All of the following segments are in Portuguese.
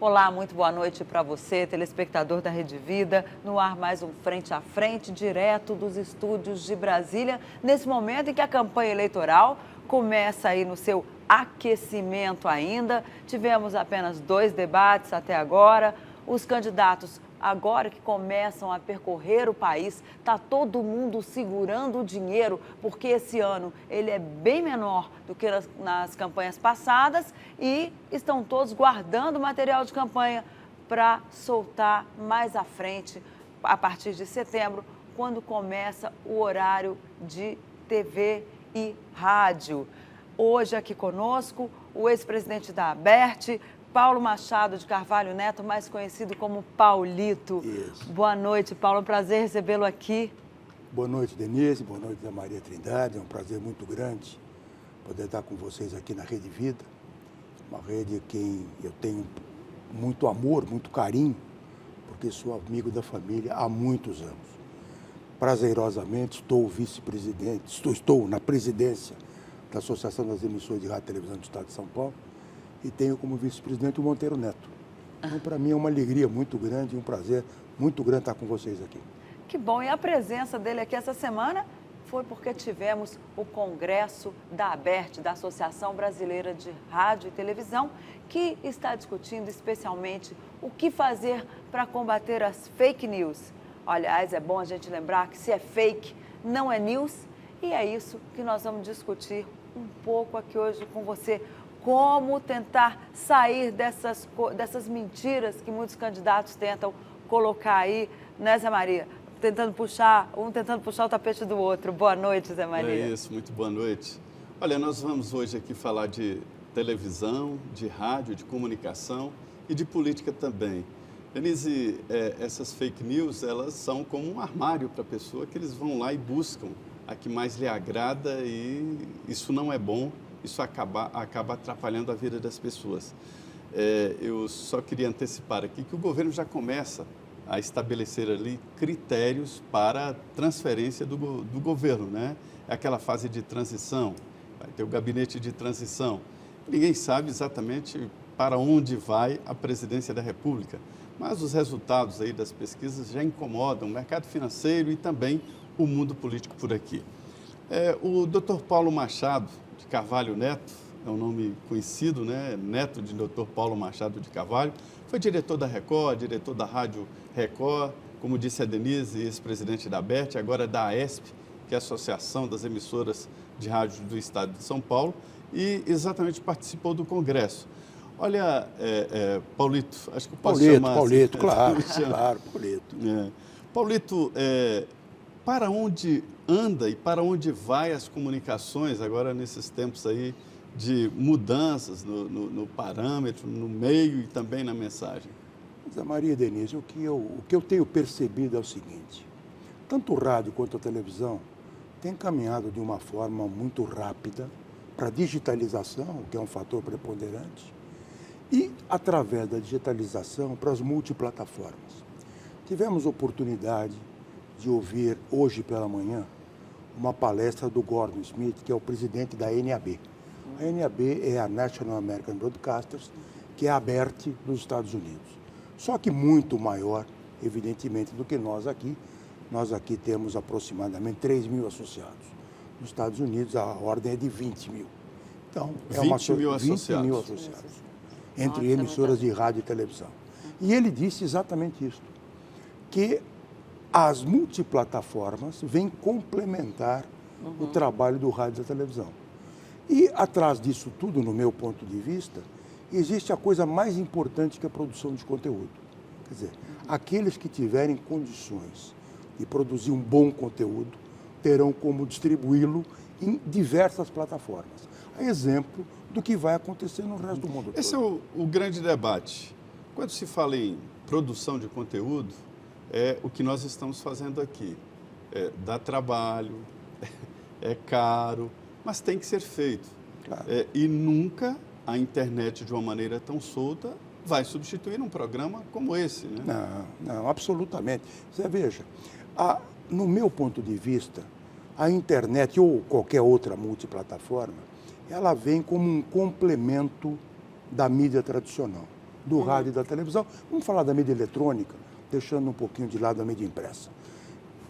Olá, muito boa noite para você, telespectador da Rede Vida. No ar mais um Frente a Frente, direto dos estúdios de Brasília, nesse momento em que a campanha eleitoral começa aí no seu aquecimento ainda. Tivemos apenas 2 debates até agora. Os candidatos, agora que começam a percorrer o país, está todo mundo segurando o dinheiro, porque esse ano ele é bem menor do que nas campanhas passadas e estão todos guardando material de campanha para soltar mais à frente, a partir de setembro, quando começa o horário de TV e rádio. Hoje aqui conosco o ex-presidente da ABERT, Paulo Machado de Carvalho Neto, mais conhecido como Paulito. Isso. Boa noite, Paulo. É um prazer recebê-lo aqui. Boa noite, Denise. Boa noite, Ana Maria Trindade. É um prazer muito grande poder estar com vocês aqui na Rede Vida. Uma rede a quem eu tenho muito amor, muito carinho, porque sou amigo da família há muitos anos. Prazerosamente estou vice-presidente, estou na presidência da Associação das Emissoras de Rádio e Televisão do Estado de São Paulo, e tenho como vice-presidente o Monteiro Neto. Então, para mim é uma alegria muito grande e um prazer muito grande estar com vocês aqui. Que bom. E a presença dele aqui essa semana foi porque tivemos o congresso da ABERT, da Associação Brasileira de Rádio e Televisão, que está discutindo especialmente o que fazer para combater as fake news. Aliás, é bom a gente lembrar que se é fake, não é news. E é isso que nós vamos discutir um pouco aqui hoje com você. Como tentar sair dessas mentiras que muitos candidatos tentam colocar aí, né, Zé Maria? Tentando puxar o tapete do outro. Boa noite, Zé Maria. É isso, muito boa noite. Olha, nós vamos hoje aqui falar de televisão, de rádio, de comunicação e de política também. Denise, essas fake news, elas são como um armário para a pessoa que eles vão lá e buscam a que mais lhe agrada e isso não é bom. Isso acaba atrapalhando a vida das pessoas. Eu só queria antecipar aqui que o governo já começa a estabelecer ali critérios para a transferência do governo, né? É aquela fase de transição, vai ter o gabinete de transição. Ninguém sabe exatamente para onde vai a presidência da República, mas os resultados aí das pesquisas já incomodam o mercado financeiro e também o mundo político por aqui. O Dr. Paulo Machado de Carvalho Neto, é um nome conhecido, né? Neto de Dr. Paulo Machado de Carvalho, foi diretor da Record, diretor da Rádio Record, como disse a Denise, ex-presidente da ABERT, agora da AESP, que é a Associação das Emissoras de Rádio do Estado de São Paulo, e exatamente participou do Congresso. Olha, Paulito, acho que eu posso chamar Paulito, assim, claro, Paulito. Paulito, para onde anda e para onde vai as comunicações agora nesses tempos aí de mudanças no parâmetro, no meio e também na mensagem? Zé Maria e Denise, o que eu tenho percebido é o seguinte: tanto o rádio quanto a televisão têm caminhado de uma forma muito rápida para a digitalização, que é um fator preponderante, e através da digitalização para as multiplataformas. Tivemos oportunidade de ouvir hoje pela manhã uma palestra do Gordon Smith, que é o presidente da NAB. A NAB é a National American Broadcasters, que é a ABERT dos Estados Unidos. Só que muito maior, evidentemente, do que nós aqui. Nós aqui temos aproximadamente 3 mil associados. Nos Estados Unidos, a ordem é de 20 mil. Então, é 20 mil 20 mil associados, entre emissoras de rádio e televisão. E ele disse exatamente isso, que as multiplataformas vêm complementar o trabalho do rádio e da televisão. E atrás disso tudo, no meu ponto de vista, existe a coisa mais importante que a produção de conteúdo. Quer dizer, aqueles que tiverem condições de produzir um bom conteúdo terão como distribuí-lo em diversas plataformas. A exemplo do que vai acontecer no resto do mundo. Esse é o grande debate. Quando se fala em produção de conteúdo, é o que nós estamos fazendo aqui. Dá trabalho, é caro, mas tem que ser feito. Claro. E nunca a internet, de uma maneira tão solta, vai substituir um programa como esse, né? Não, absolutamente. Você veja, no meu ponto de vista, a internet ou qualquer outra multiplataforma, ela vem como um complemento da mídia tradicional. do rádio e da televisão. Vamos falar da mídia eletrônica, deixando um pouquinho de lado a mídia impressa.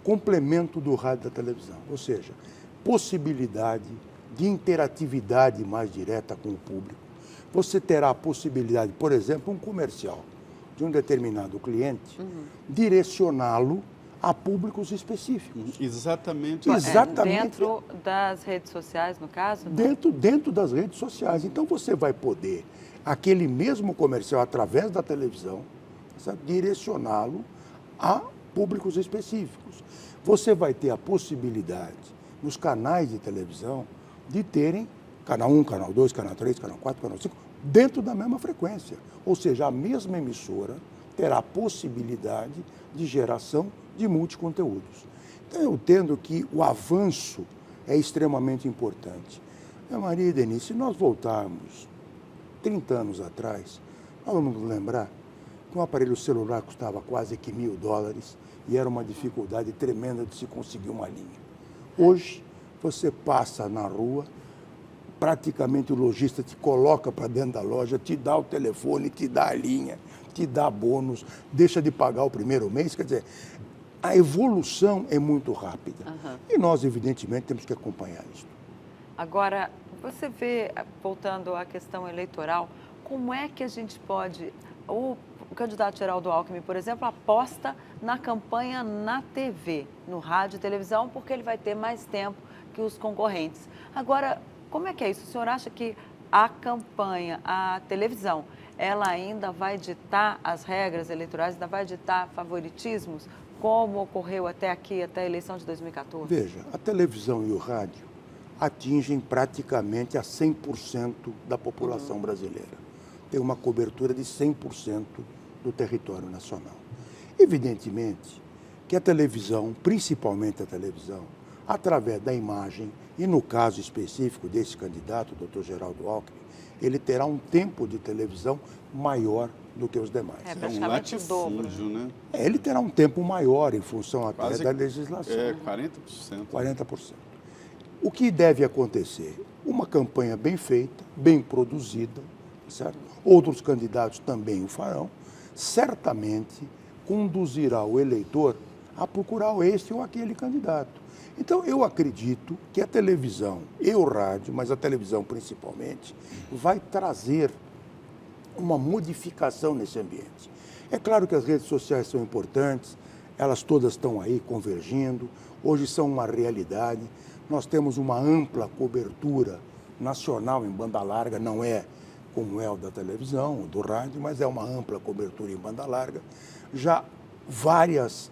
Complemento do rádio e da televisão, ou seja, possibilidade de interatividade mais direta com o público. Você terá a possibilidade, por exemplo, um comercial de um determinado cliente, direcioná-lo a públicos específicos. Exatamente. Dentro das redes sociais, no caso? Né? Dentro das redes sociais. Então, você vai poder, aquele mesmo comercial, através da televisão, direcioná-lo a públicos específicos. Você vai ter a possibilidade, nos canais de televisão, de terem canal 1, canal 2, canal 3, canal 4, canal 5, dentro da mesma frequência. Ou seja, a mesma emissora terá a possibilidade de geração de multiconteúdos. Então, eu entendo que o avanço é extremamente importante. Maria e Denise, se nós voltarmos 30 anos atrás, nós vamos nos lembrar que um aparelho celular custava quase que $1.000 e era uma dificuldade tremenda de se conseguir uma linha. Hoje, você passa na rua, praticamente o lojista te coloca para dentro da loja, te dá o telefone, te dá a linha, te dá bônus, deixa de pagar o primeiro mês. Quer dizer, a evolução é muito rápida. E nós, evidentemente, temos que acompanhar isso. Agora, você vê, voltando à questão eleitoral, como é que a gente pode... O candidato Geraldo Alckmin, por exemplo, aposta na campanha na TV, no rádio e televisão, porque ele vai ter mais tempo que os concorrentes. Agora, como é que é isso? O senhor acha que a campanha, a televisão, ela ainda vai ditar as regras eleitorais, ainda vai ditar favoritismos, como ocorreu até aqui, até a eleição de 2014? Veja, a televisão e o rádio atingem praticamente a 100% da população brasileira. Tem uma cobertura de 100% do território nacional. Evidentemente que a televisão, principalmente a televisão, através da imagem, e no caso específico desse candidato, o Dr. Geraldo Alckmin, ele terá um tempo de televisão maior do que os demais. É praticamente o dobro. Né? Ele terá um tempo maior em função até Quase da legislação. 40%. 40%. O que deve acontecer? Uma campanha bem feita, bem produzida, certo? Outros candidatos também o farão, certamente conduzirá o eleitor a procurar este ou aquele candidato. Então, eu acredito que a televisão e o rádio, mas a televisão principalmente, vai trazer uma modificação nesse ambiente. É claro que as redes sociais são importantes, elas todas estão aí convergindo, hoje são uma realidade. Nós temos uma ampla cobertura nacional em banda larga, não é como é o da televisão, o do rádio, mas é uma ampla cobertura em banda larga. Já vários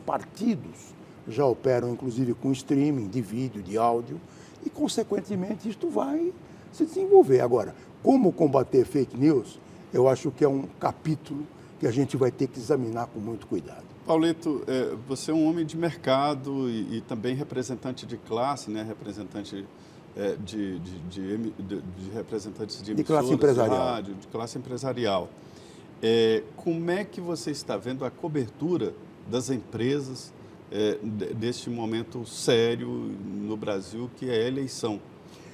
partidos já operam, inclusive, com streaming de vídeo, de áudio, e, consequentemente, isto vai se desenvolver. Agora, como combater fake news, eu acho que é um capítulo que a gente vai ter que examinar com muito cuidado. Paulito, você é um homem de mercado e também representante de classe, né? Representante de representantes de emissoras, classe empresarial. De rádio, de classe empresarial. Como é que você está vendo a cobertura das empresas deste momento sério no Brasil, que é a eleição?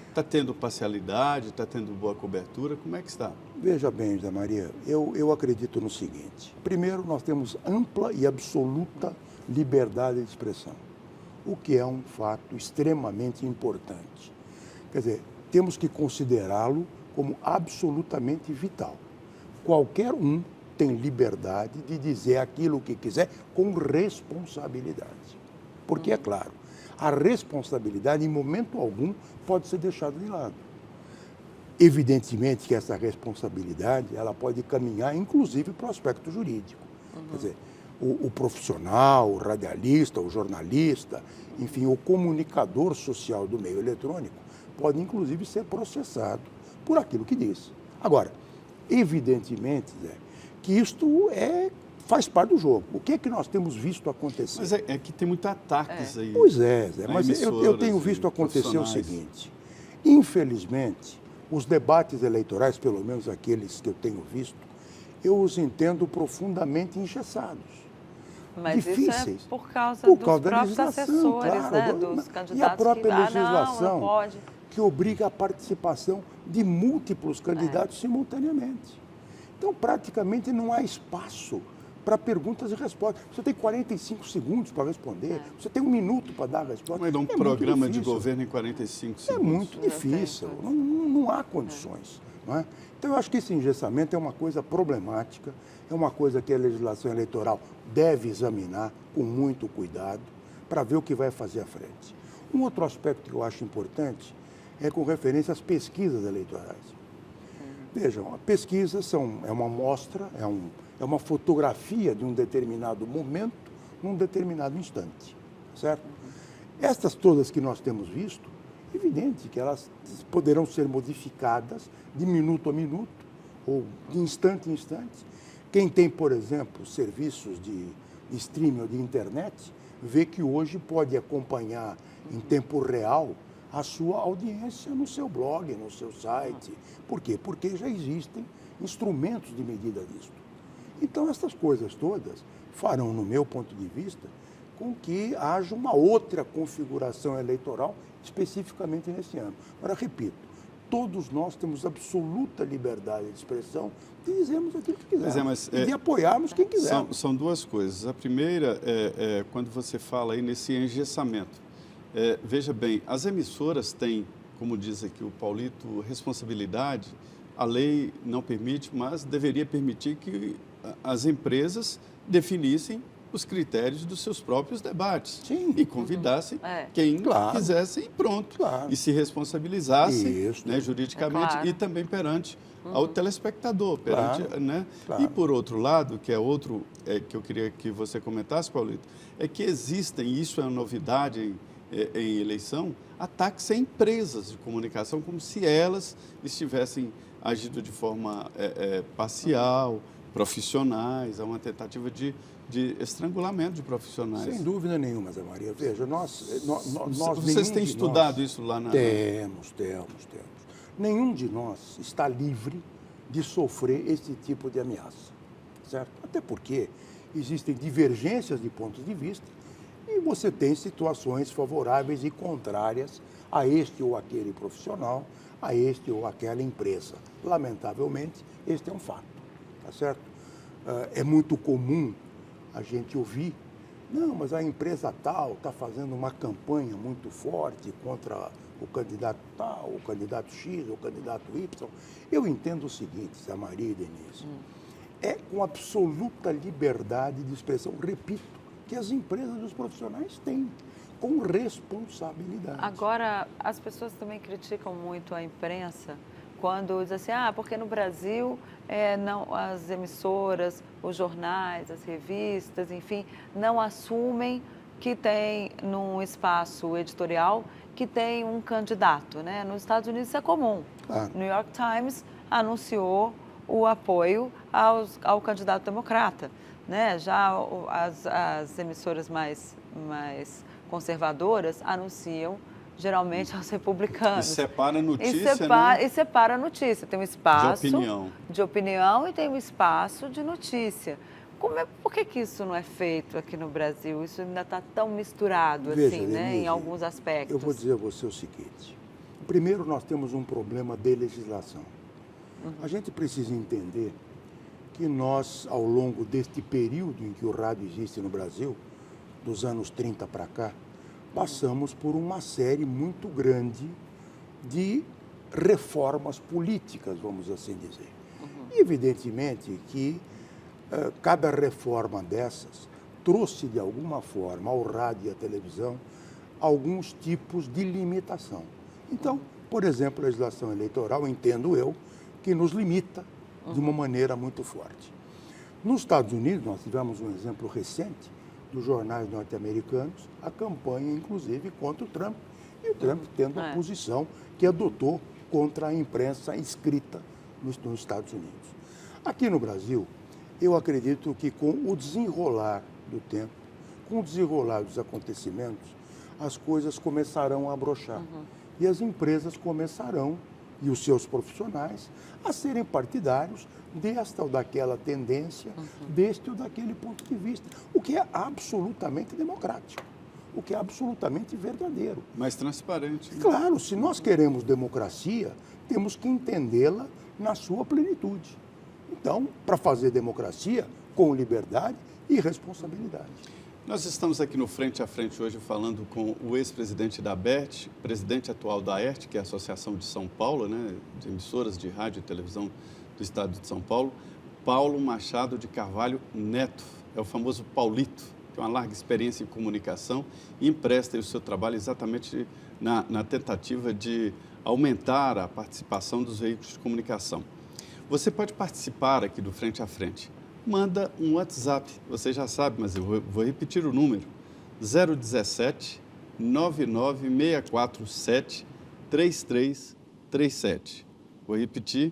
Está tendo parcialidade, está tendo boa cobertura? Como é que está? Veja bem, José Maria, eu acredito no seguinte. Primeiro, nós temos ampla e absoluta liberdade de expressão, o que é um fato extremamente importante. Quer dizer, temos que considerá-lo como absolutamente vital. Qualquer um tem liberdade de dizer aquilo que quiser com responsabilidade. Porque, é claro, a responsabilidade, em momento algum, pode ser deixada de lado. Evidentemente que essa responsabilidade ela pode caminhar, inclusive, para o aspecto jurídico. Quer dizer, o profissional, o radialista, o jornalista, enfim, o comunicador social do meio eletrônico pode, inclusive, ser processado por aquilo que diz. Agora, evidentemente, Zé, que isto faz parte do jogo. O que é que nós temos visto acontecer? Mas é que tem muitos ataques aí. Pois é, Zé, mas eu tenho visto acontecer o seguinte. Infelizmente, os debates eleitorais, pelo menos aqueles que eu tenho visto, eu os entendo profundamente engessados. Mas difíceis. Isso é por causa dos próprios assessores, claro, né? Dos candidatos e a própria que legislação não pode. que obriga a participação de múltiplos candidatos simultaneamente. Então, praticamente não há espaço para perguntas e respostas. Você tem 45 segundos para responder, você tem 1 minuto para dar a resposta. Mas um programa de governo em 45 segundos. É muito difícil, não há condições. Não é? Então, eu acho que esse engessamento é uma coisa problemática, é uma coisa que a legislação eleitoral deve examinar com muito cuidado para ver o que vai fazer à frente. Um outro aspecto que eu acho importante é com referência às pesquisas eleitorais. Vejam, as pesquisas é uma amostra, é uma fotografia de um determinado momento, num determinado instante, certo? Estas todas que nós temos visto, é evidente que elas poderão ser modificadas de minuto a minuto, ou de instante em instante. Quem tem, por exemplo, serviços de streaming ou de internet, vê que hoje pode acompanhar em tempo real a sua audiência no seu blog, no seu site. Por quê? Porque já existem instrumentos de medida disso. Então, essas coisas todas farão, no meu ponto de vista, com que haja uma outra configuração eleitoral, especificamente nesse ano. Agora, repito, todos nós temos absoluta liberdade de expressão de dizermos aquilo que quisermos e de apoiarmos quem quiser. São duas coisas. A primeira é quando você fala aí nesse engessamento. Veja bem, as emissoras têm, como diz aqui o Paulito, responsabilidade. A lei não permite, mas deveria permitir que as empresas definissem os critérios dos seus próprios debates. Sim. E convidassem quem quisesse e pronto. Claro. E se responsabilizasse juridicamente e também perante ao telespectador. Perante, né? Claro. E, por outro lado, que é outro que eu queria que você comentasse, Paulito, é que existem, isso é uma novidade em eleição, ataques a empresas de comunicação como se elas estivessem agindo de forma parcial, profissionais, há uma tentativa de estrangulamento de profissionais. Sem dúvida nenhuma, Zé Maria. Veja, nós Vocês têm estudado isso lá na... Temos. Nenhum de nós está livre de sofrer esse tipo de ameaça, certo? Até porque existem divergências de pontos de vista e você tem situações favoráveis e contrárias a este ou aquele profissional, a este ou aquela empresa. Lamentavelmente, este é um fato, tá certo? É muito comum a gente ouvir, não, mas a empresa tal está fazendo uma campanha muito forte contra o candidato tal, o candidato X, o candidato Y. Eu entendo o seguinte, Zé Maria e Denise, é com absoluta liberdade de expressão, repito, que as empresas e os profissionais têm, com responsabilidade. Agora, as pessoas também criticam muito a imprensa quando diz assim, porque no Brasil não, as emissoras, os jornais, as revistas, enfim, não assumem que tem num espaço editorial que tem um candidato, né? Nos Estados Unidos isso é comum. New York Times anunciou o apoio ao candidato democrata, né? Já as emissoras mais conservadoras anunciam geralmente aos republicanos. E separa a notícia, né? E separa a notícia. Tem um espaço de opinião e tem um espaço de notícia. Por que isso não é feito aqui no Brasil? Isso ainda está tão misturado, Veja, assim, né, Denise, em alguns aspectos. Eu vou dizer a você o seguinte. Primeiro, nós temos um problema de legislação. A gente precisa entender que nós, ao longo deste período em que o rádio existe no Brasil, dos anos 30 para cá, passamos por uma série muito grande de reformas políticas, vamos assim dizer. E, evidentemente, que cada reforma dessas trouxe, de alguma forma, ao rádio e à televisão, alguns tipos de limitação. Então, por exemplo, a legislação eleitoral, entendo eu, que nos limita de uma maneira muito forte. Nos Estados Unidos, nós tivemos um exemplo recente dos jornais norte-americanos, a campanha, inclusive, contra o Trump. E o Trump tendo a posição que adotou contra a imprensa escrita nos Estados Unidos. Aqui no Brasil, eu acredito que com o desenrolar do tempo, com o desenrolar dos acontecimentos, as coisas começarão a abrochar. E as empresas começarão, e os seus profissionais, a serem partidários desta ou daquela tendência, deste ou daquele ponto de vista, o que é absolutamente democrático, o que é absolutamente verdadeiro. Mais transparente. Né? Claro, se nós queremos democracia, temos que entendê-la na sua plenitude. Então, para fazer democracia com liberdade e responsabilidade. Nós estamos aqui no Frente a Frente hoje falando com o ex-presidente da ABERT, presidente atual da AERT, que é a Associação de São Paulo, né, de emissoras de rádio e televisão do estado de São Paulo, Paulo Machado de Carvalho Neto, é o famoso Paulito, tem uma larga experiência em comunicação e empresta o seu trabalho exatamente na tentativa de aumentar a participação dos veículos de comunicação. Você pode participar aqui do Frente a Frente. Manda um WhatsApp, você já sabe, mas eu vou repetir o número, 017 99647 3337. Vou repetir,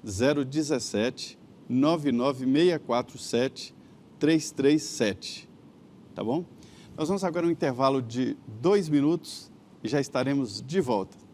017 99647 3337. Tá bom? Nós vamos agora a um intervalo de 2 minutos e já estaremos de volta.